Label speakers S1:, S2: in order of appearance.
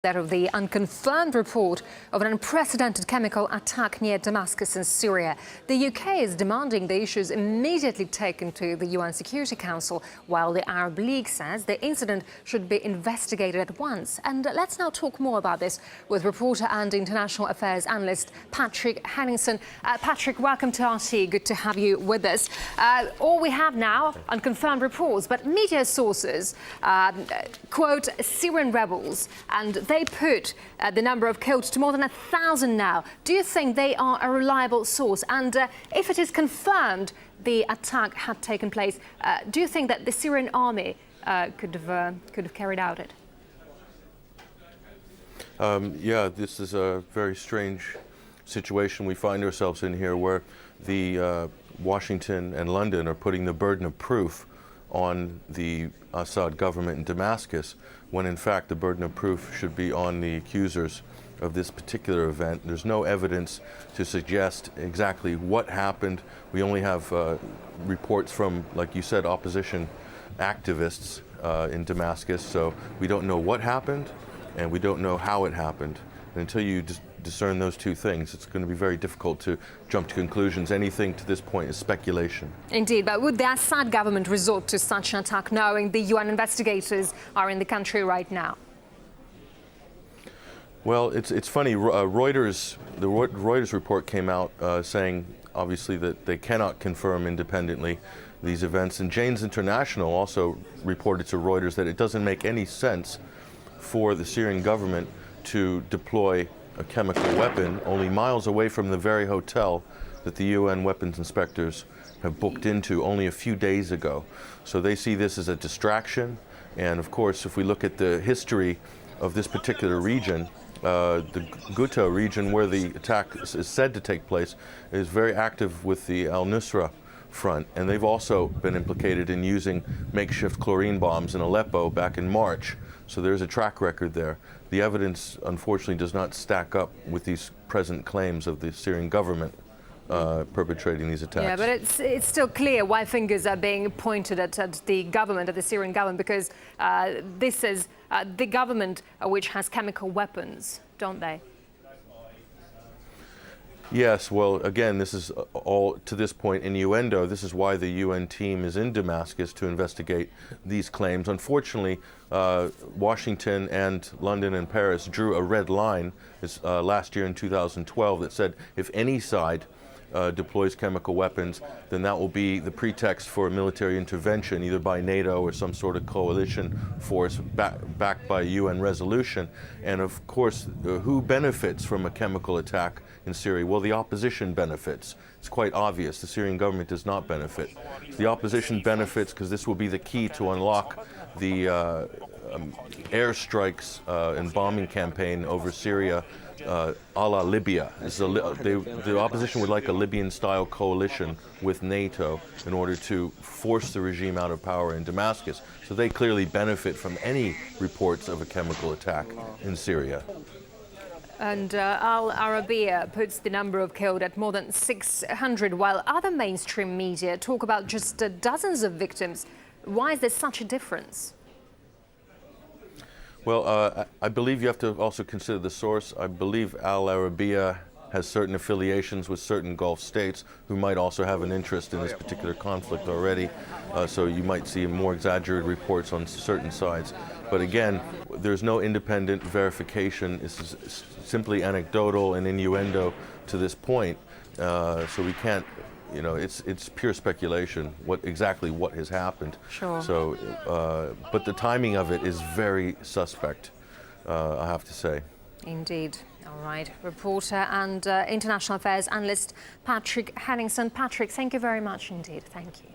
S1: That of the unconfirmed report of an unprecedented chemical attack near Damascus in Syria. The UK is demanding the issues immediately taken to the UN Security Council, while the Arab League says the incident should be investigated at once. And let's now talk more about this with reporter and international affairs analyst Patrick Henningsen. Patrick, welcome to RT. Good to have you with us. All we have now, unconfirmed reports, but media sources quote Syrian rebels, and they put the number of killed to more than 1,000 now. Do you think they are a reliable source? And if it is confirmed the attack had taken place, do you think that the Syrian army could have carried out it?
S2: Yeah, this is a very strange situation we find ourselves in here, where the Washington and London are putting the burden of proof on the Assad government in Damascus, when in fact the burden of proof should be on the accusers of this particular event. There's no evidence to suggest exactly what happened. We only have reports from, like you said, opposition activists in Damascus, so we don't know what happened and we don't know how it happened. And until you discern those two things, it's going to be very difficult to jump to conclusions. Anything to this point is speculation.
S1: Indeed, but would the Assad government resort to such an attack knowing the UN investigators are in the country right now?
S2: Well, it's funny. The Reuters report came out saying, obviously, that they cannot confirm independently these events. And Jane's International also reported to Reuters that it doesn't make any sense for the Syrian government to deploy a chemical weapon only miles away from the very hotel that the UN weapons inspectors have booked into only a few days ago. So they see this as a distraction. And of course, if we look at the history of this particular region, the Ghouta region, where the attack is said to take place, is very active with the al-Nusra front. And they've also been implicated in using makeshift chlorine bombs in Aleppo back in March. So there's a track record there. The evidence, unfortunately, does not stack up with these present claims of the Syrian government perpetrating these attacks.
S1: Yeah, but it's still clear why fingers are being pointed at the government, at the Syrian government, because this is the government which has chemical weapons, don't they?
S2: Yes, well, again, this is all, to this point, innuendo. This is why the UN team is in Damascus, to investigate these claims. Unfortunately, Washington and London and Paris drew a red line last year in 2012 that said if any side deploys chemical weapons, then that will be the pretext for a military intervention, either by NATO or some sort of coalition force backed by a UN resolution. And of course, who benefits from a chemical attack in Syria? Well, the opposition benefits. It's quite obvious. The Syrian government does not benefit. The opposition benefits because this will be the key to unlock the airstrikes and bombing campaign over Syria a la Libya. The opposition would like a Libyan-style coalition with NATO in order to force the regime out of power in Damascus. So they clearly benefit from any reports of a chemical attack in Syria.
S1: And Al Arabiya puts the number of killed at more than 600, while other mainstream media talk about just dozens of victims. Why is there such a difference?
S2: Well, I believe you have to also consider the source. I believe Al Arabiya has certain affiliations with certain Gulf states who might also have an interest in this particular conflict already. So you might see more exaggerated reports on certain sides. But again, there's no independent verification. This is simply anecdotal and innuendo to this point. So we can't, you know, it's pure speculation exactly what has happened.
S1: Sure.
S2: So, but the timing of it is very suspect, I have to say.
S1: Indeed. All right. Reporter and international affairs analyst Patrick Henningsen. Patrick, thank you very much indeed. Thank you.